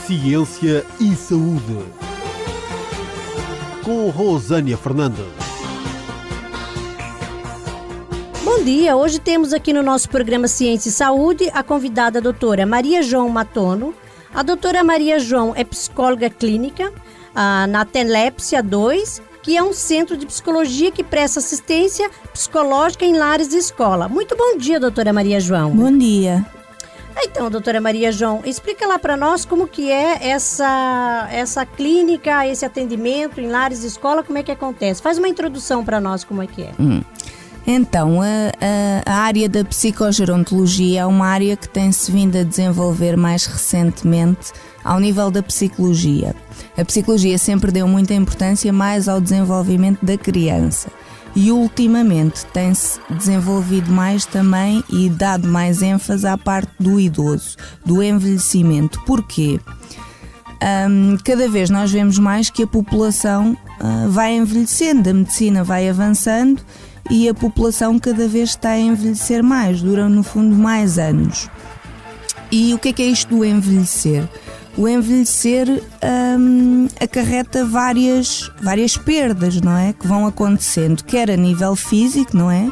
Ciência e Saúde, com Rosânia Fernandes. Bom dia, hoje temos aqui no nosso programa Ciência e Saúde a convidada a doutora Maria João Matono. A doutora Maria João é psicóloga clínica na Telépsia 2, que é um centro de psicologia que presta assistência psicológica em lares e escola. Muito bom dia, doutora Maria João. Bom dia. Então, doutora Maria João, explica lá para nós como que é essa clínica, esse atendimento em lares e escola, como é que acontece? Faz uma introdução para nós, como é que é. Então, a área da psicogerontologia é uma área que tem-se vindo a desenvolver mais recentemente ao nível da psicologia. A psicologia sempre deu muita importância mais ao desenvolvimento da criança e ultimamente tem-se desenvolvido mais também e dado mais ênfase à parte do idoso, do envelhecimento. Porquê? Cada vez nós vemos mais que a população vai envelhecendo, a medicina vai avançando e a população cada vez está a envelhecer mais, dura no fundo mais anos. E o que é isto do envelhecer? O envelhecer acarreta várias perdas, não é? Que vão acontecendo, quer a nível físico, não é?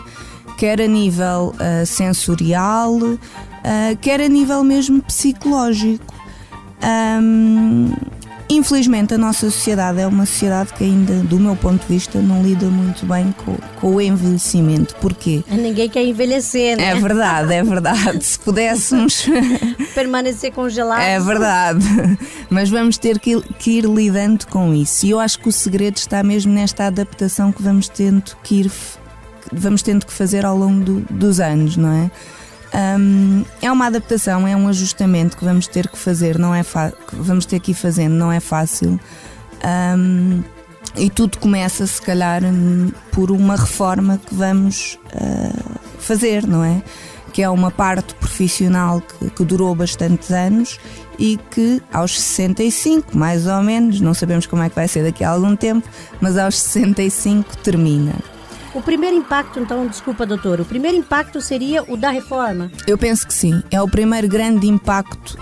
Quer a nível sensorial, quer a nível mesmo psicológico. Infelizmente a nossa sociedade é uma sociedade que ainda, do meu ponto de vista, não lida muito bem com o envelhecimento. Porquê? Ninguém quer envelhecer, né? É verdade. Se pudéssemos permanecer congelado. É verdade. Mas vamos ter que ir lidando com isso. E eu acho que o segredo está mesmo nesta adaptação que vamos tendo que fazer ao longo dos anos, não é? É uma adaptação, é um ajustamento que vamos ter que fazer, que vamos ter que ir fazendo, não é fácil. E tudo começa, se calhar, por uma reforma que vamos fazer, não é? Que é uma parte profissional que durou bastantes anos e que aos 65, mais ou menos, não sabemos como é que vai ser daqui a algum tempo, mas aos 65 termina. O primeiro impacto, então, desculpa, doutor, o primeiro impacto seria o da reforma? Eu penso que sim, é o primeiro grande impacto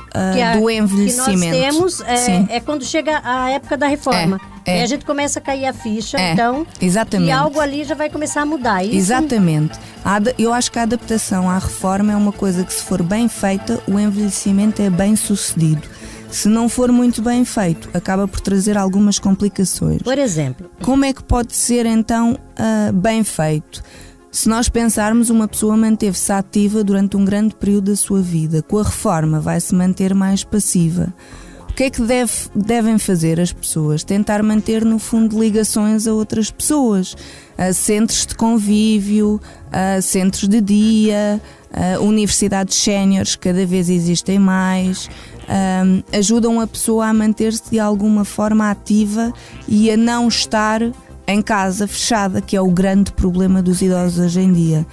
do envelhecimento. Que nós temos é quando chega a época da reforma. E a gente começa a cair a ficha, então, exatamente. E algo ali já vai começar a mudar. Isso? Exatamente. Eu acho que a adaptação à reforma é uma coisa que, se for bem feita, o envelhecimento é bem sucedido. Se não for muito bem feito, acaba por trazer algumas complicações. Por exemplo? Como é que pode ser, então, bem feito? Se nós pensarmos, uma pessoa manteve-se ativa durante um grande período da sua vida. Com a reforma vai se manter mais passiva. O que é que devem fazer as pessoas? Tentar manter, no fundo, ligações a outras pessoas. Centros de convívio, centros de dia, universidades séniores, cada vez existem mais. Ajudam a pessoa a manter-se de alguma forma ativa e a não estar em casa fechada, que é o grande problema dos idosos hoje em dia.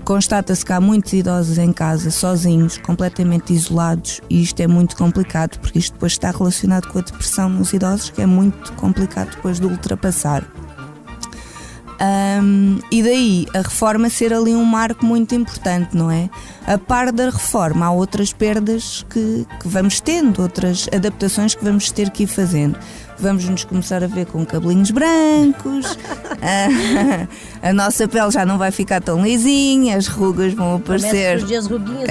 Constata-se que há muitos idosos em casa, sozinhos, completamente isolados, e isto é muito complicado, porque isto depois está relacionado com a depressão nos idosos, que é muito complicado depois de ultrapassar. E daí a reforma ser ali um marco muito importante, não é? A par da reforma há outras perdas que vamos tendo, outras adaptações que vamos ter que ir fazendo. Vamos nos começar a ver com cabelinhos brancos, a nossa pele já não vai ficar tão lisinha, as rugas vão aparecer. Começa as ruguinhas,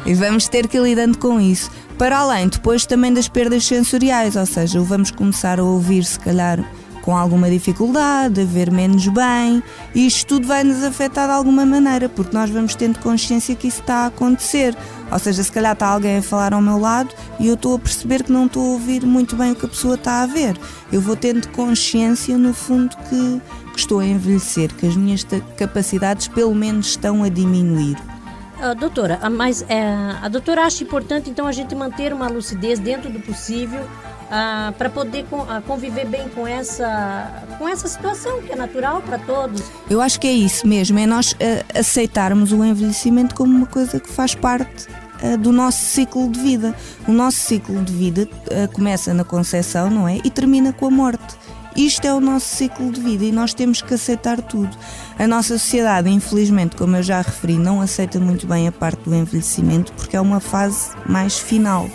e vamos ter que ir lidando com isso. Para além, depois também das perdas sensoriais, ou seja, vamos começar a ouvir, se calhar, com alguma dificuldade, a ver menos bem, e isto tudo vai nos afetar de alguma maneira, porque nós vamos tendo consciência que isso está a acontecer. Ou seja, se calhar está alguém a falar ao meu lado e eu estou a perceber que não estou a ouvir muito bem o que a pessoa está a ver. Eu vou tendo consciência, no fundo, que estou a envelhecer, que as minhas capacidades pelo menos estão a diminuir. Doutora, mas a doutora acha importante então a gente manter uma lucidez dentro do possível para poder conviver bem com essa situação que é natural para todos? Eu acho que é isso mesmo, é nós aceitarmos o envelhecimento como uma coisa que faz parte do nosso ciclo de vida. O nosso ciclo de vida começa na concepção, não é? E termina com a morte. Isto é o nosso ciclo de vida e nós temos que aceitar tudo. A nossa sociedade, infelizmente, como eu já referi, não aceita muito bem a parte do envelhecimento porque é uma fase mais final.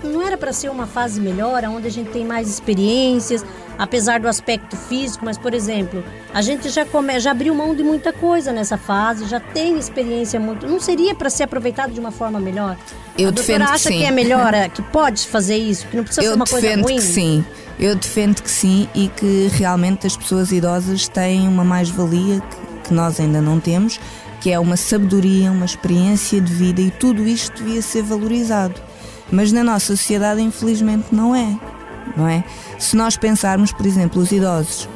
não era para ser uma fase melhor, onde a gente tem mais experiências, apesar do aspecto físico, mas, por exemplo, a gente já abriu mão de muita coisa nessa fase, já tem experiência muito. Não seria para ser aproveitado de uma forma melhor? Eu a defendo doutora que acha sim. que é melhor, que pode fazer isso, que não precisa ser uma coisa ruim? Eu defendo que sim. Eu defendo que sim e que realmente as pessoas idosas têm uma mais-valia que nós ainda não temos, que é uma sabedoria, uma experiência de vida, e tudo isto devia ser valorizado. Mas na nossa sociedade, infelizmente, não é. Se nós pensarmos, por exemplo, os idosos,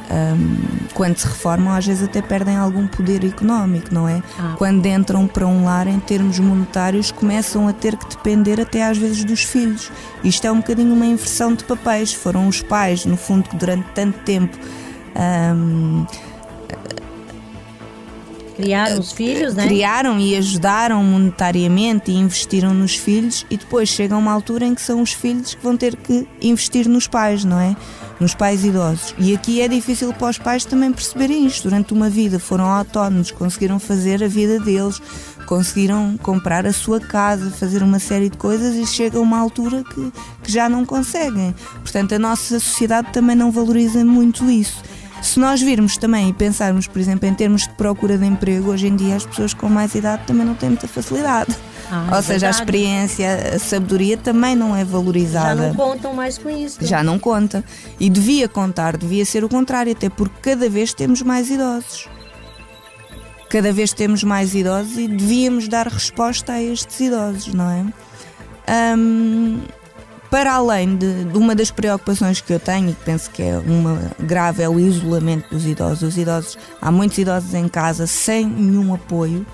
quando se reformam, às vezes até perdem algum poder económico, não é? Quando entram para um lar, em termos monetários, começam a ter que depender até às vezes dos filhos. Isto é um bocadinho uma inversão de papéis. Foram os pais, no fundo, que durante tanto tempo criaram os filhos, né? Criaram e ajudaram monetariamente e investiram nos filhos, e depois chega uma altura em que são os filhos que vão ter que investir nos pais, não é? Nos pais idosos. E aqui é difícil para os pais também perceberem isto. Durante uma vida foram autónomos, conseguiram fazer a vida deles, conseguiram comprar a sua casa, fazer uma série de coisas, e chega uma altura que já não conseguem. Portanto, a nossa sociedade também não valoriza muito isso. Se nós virmos também e pensarmos, por exemplo, em termos de procura de emprego, hoje em dia as pessoas com mais idade também não têm muita facilidade. Ou seja, a experiência, a sabedoria também não é valorizada. Já não contam mais com isso. Já não conta. E devia contar, devia ser o contrário, até porque cada vez temos mais idosos. Cada vez temos mais idosos e devíamos dar resposta a estes idosos, não é? Para além de uma das preocupações que eu tenho, e que penso que é uma grave, é o isolamento dos idosos. Os idosos, há muitos idosos em casa sem nenhum apoio,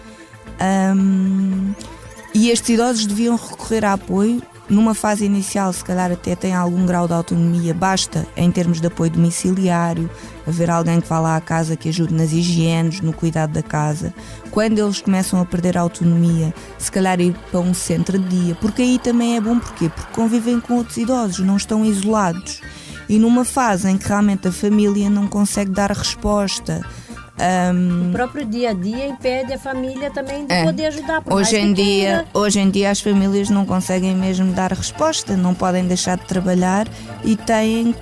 e estes idosos deviam recorrer a apoio. Numa fase inicial, se calhar até tem algum grau de autonomia, basta em termos de apoio domiciliário, haver alguém que vá lá à casa, que ajude nas higienes, no cuidado da casa. Quando eles começam a perder a autonomia, se calhar ir para um centro de dia, porque aí também é bom. Porquê? Porque convivem com outros idosos, não estão isolados. E numa fase em que realmente a família não consegue dar resposta, o próprio dia a dia impede a família também de poder ajudar. Hoje em dia as famílias não conseguem mesmo dar resposta, não podem deixar de trabalhar e têm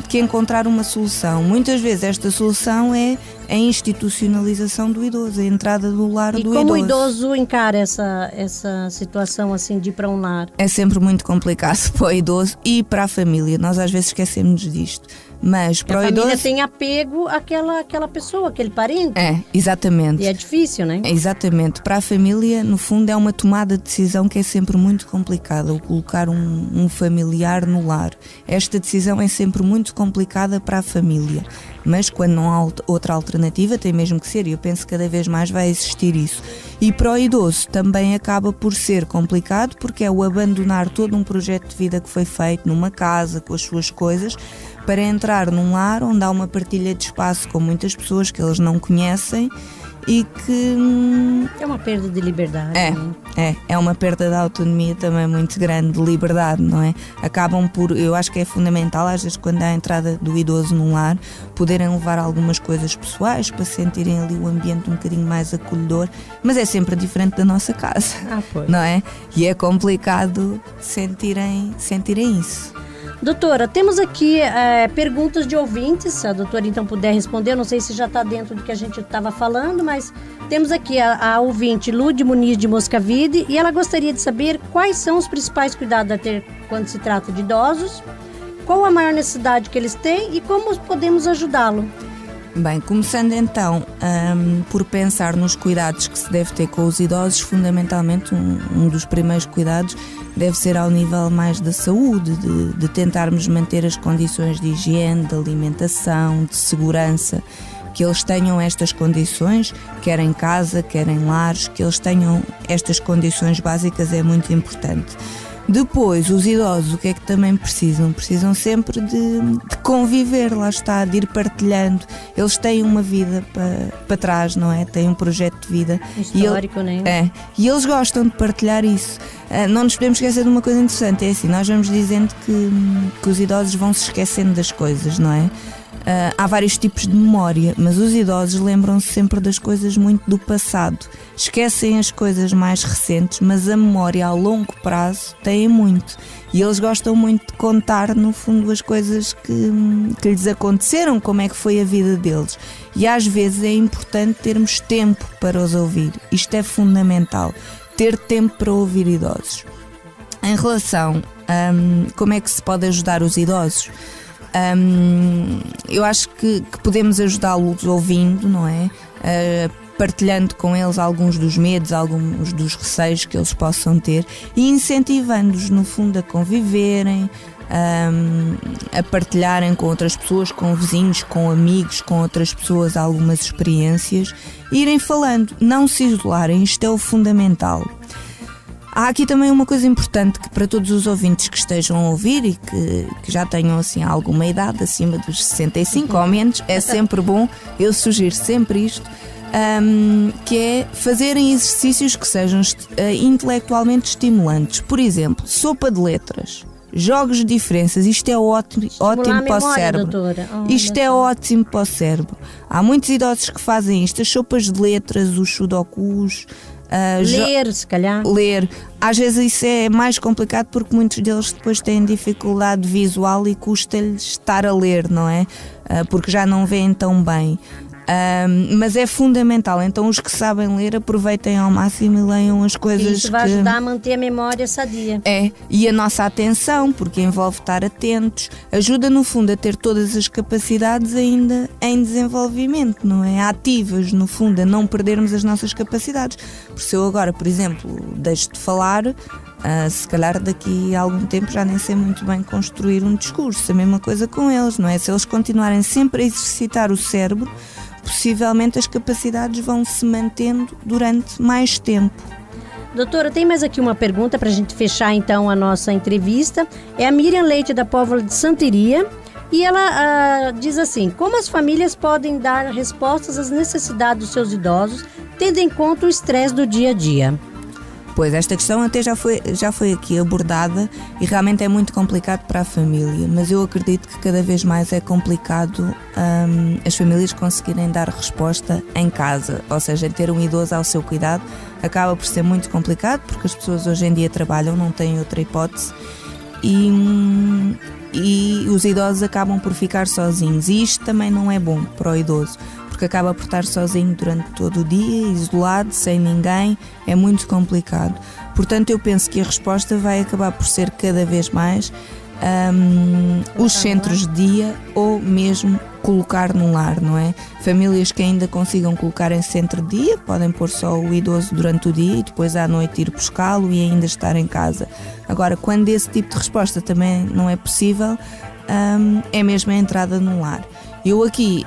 que encontrar uma solução. Muitas vezes esta solução é a institucionalização do idoso, a entrada do lar do idoso. E como o idoso encara essa situação assim de ir para um lar? É sempre muito complicado para o idoso e para a família. Nós às vezes esquecemos disto. Mas para o idoso, a família tem apego àquela pessoa, aquele parente. É, exatamente. E é difícil, né? Exatamente. Para a família, no fundo, é uma tomada de decisão que é sempre muito complicada, o colocar um familiar no lar. Esta decisão é sempre muito complicada para a família. Mas quando não há outra alternativa, tem mesmo que ser, e eu penso que cada vez mais vai existir isso. E para o idoso também acaba por ser complicado, porque é o abandonar todo um projeto de vida que foi feito numa casa, com as suas coisas, para entrar num lar onde há uma partilha de espaço com muitas pessoas que eles não conhecem e que... É uma perda de liberdade. É uma perda de autonomia também muito grande, de liberdade, não é? Acabam por, eu acho que é fundamental, às vezes quando há a entrada do idoso num lar, poderem levar algumas coisas pessoais para sentirem ali o ambiente um bocadinho mais acolhedor, mas é sempre diferente da nossa casa, não é? E é complicado sentirem isso. Doutora, temos aqui perguntas de ouvintes, se a doutora então puder responder, eu não sei se já está dentro do que a gente estava falando, mas temos aqui a ouvinte Lude Muniz de Moscavide, e ela gostaria de saber quais são os principais cuidados a ter quando se trata de idosos, qual a maior necessidade que eles têm e como podemos ajudá-lo. Bem, começando então por pensar nos cuidados que se deve ter com os idosos, fundamentalmente um dos primeiros cuidados deve ser ao nível mais da saúde, de tentarmos manter as condições de higiene, de alimentação, de segurança, que eles tenham estas condições, quer em casa, quer em lares, que eles tenham estas condições básicas é muito importante. Depois, os idosos, o que é que também precisam? Precisam sempre de conviver, lá está, de ir partilhando. Eles têm uma vida para trás, não é? Têm um projeto de vida. Histórico, não é? E eles gostam de partilhar isso. Não nos podemos esquecer de uma coisa interessante, é assim, nós vamos dizendo que os idosos vão se esquecendo das coisas, não é? Há vários tipos de memória, mas os idosos lembram-se sempre das coisas muito do passado. esquecem as coisas mais recentes, mas a memória a longo prazo tem muito. E eles gostam muito de contar, no fundo, as coisas que lhes aconteceram, como é que foi a vida deles. E às vezes é importante termos tempo para os ouvir. Isto é fundamental, ter tempo para ouvir idosos. Em relação a como é que se pode ajudar os idosos, eu acho que podemos ajudá-los ouvindo, não é? Partilhando com eles alguns dos medos, alguns dos receios que eles possam ter e incentivando-os, no fundo, a conviverem, a partilharem com outras pessoas, com vizinhos, com amigos, com outras pessoas algumas experiências, irem falando, não se isolarem, isto é o fundamental. Há aqui também uma coisa importante que para todos os ouvintes que estejam a ouvir e que já tenham assim alguma idade, acima dos 65 ou menos, é sempre bom, eu sugiro sempre isto, que é fazerem exercícios que sejam intelectualmente estimulantes. Por exemplo, sopa de letras, jogos de diferenças, isto é ótimo para o cérebro. Isto é ótimo para o cérebro. Há muitos idosos que fazem isto, as sopas de letras, os sudokus. Ler, se calhar. Ler. Às vezes isso é mais complicado porque muitos deles depois têm dificuldade visual e custa-lhes estar a ler, não é? Porque já não veem tão bem. Mas é fundamental, então os que sabem ler aproveitem ao máximo e leiam as coisas. Isso vai ajudar a manter a memória sadia. E a nossa atenção, porque envolve estar atentos, ajuda no fundo a ter todas as capacidades ainda em desenvolvimento, não é? Ativas, no fundo, a não perdermos as nossas capacidades. Porque se eu agora, por exemplo, deixo de falar, se calhar daqui a algum tempo já nem sei muito bem construir um discurso. A mesma coisa com eles, não é? Se eles continuarem sempre a exercitar o cérebro, possivelmente as capacidades vão se mantendo durante mais tempo. Doutora, tem mais aqui uma pergunta para a gente fechar então a nossa entrevista. É a Miriam Leite, da Póvoa de Santeria, e ela diz assim: como as famílias podem dar respostas às necessidades dos seus idosos, tendo em conta o estresse do dia a dia? Pois, esta questão até já foi aqui abordada e realmente é muito complicado para a família, mas eu acredito que cada vez mais é complicado as famílias conseguirem dar resposta em casa, ou seja, ter um idoso ao seu cuidado acaba por ser muito complicado porque as pessoas hoje em dia trabalham, não têm outra hipótese e os idosos acabam por ficar sozinhos e isto também não é bom para o idoso, porque acaba por estar sozinho durante todo o dia, isolado, sem ninguém, é muito complicado. Portanto, eu penso que a resposta vai acabar por ser cada vez mais os centros de dia ou mesmo colocar num lar, não é? Famílias que ainda consigam colocar em centro de dia podem pôr só o idoso durante o dia e depois à noite ir buscá-lo e ainda estar em casa. Agora, quando esse tipo de resposta também não é possível, é mesmo a entrada num lar. Eu aqui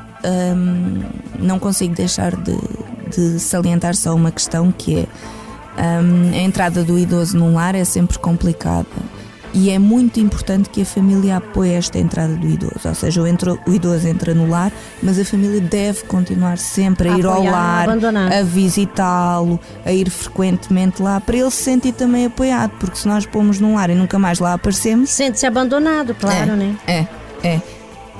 não consigo deixar de salientar só uma questão que é a entrada do idoso num lar é sempre complicada e é muito importante que a família apoie esta entrada do idoso, ou seja, o idoso entra no lar, mas a família deve continuar sempre a ir ao lar, a visitá-lo, a ir frequentemente lá, para ele se sentir também apoiado, porque se nós pomos num lar e nunca mais lá aparecemos... Sente-se abandonado, claro, né?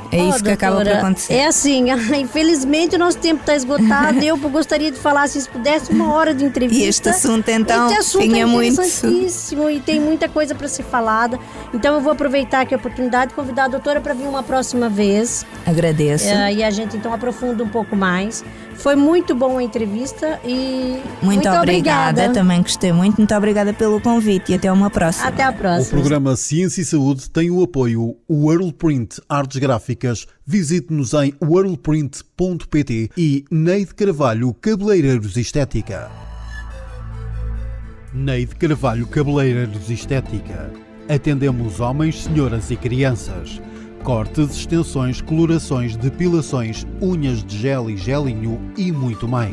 É isso que acaba por acontecer. É assim, infelizmente o nosso tempo está esgotado. Eu gostaria de falar, se pudesse, 1 hora de entrevista. E este assunto então tinha é muito. Interessantíssimo e tem muita coisa para ser falada. Então eu vou aproveitar aqui a oportunidade de convidar a doutora para vir uma próxima vez. Agradeço. E a gente então aprofunda um pouco mais. Foi muito bom a entrevista e muito obrigada. Também gostei muito. Muito obrigada pelo convite e até uma próxima. Até a próxima. O programa Ciência e Saúde tem o apoio Worldprint Artes Gráficas. Visite-nos em worldprint.pt e Neide Carvalho Cabeleireiros Estética. Neide Carvalho Cabeleireiros Estética. Atendemos homens, senhoras e crianças. Cortes, extensões, colorações, depilações, unhas de gel e gelinho e muito mais.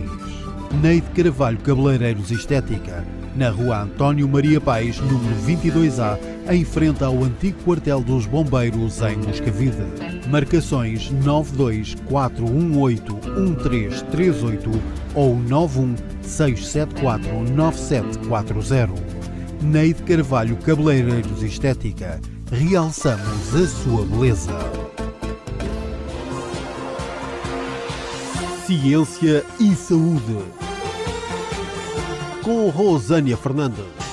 Neide Carvalho Cabeleireiros Estética, na Rua António Maria Pais, número 22A, em frente ao antigo quartel dos bombeiros em Moscavide. Marcações 924181338 ou 916749740. Neide Carvalho Cabeleireiros Estética. Realçamos a sua beleza. Ciência e Saúde. com Rosânia Fernandes.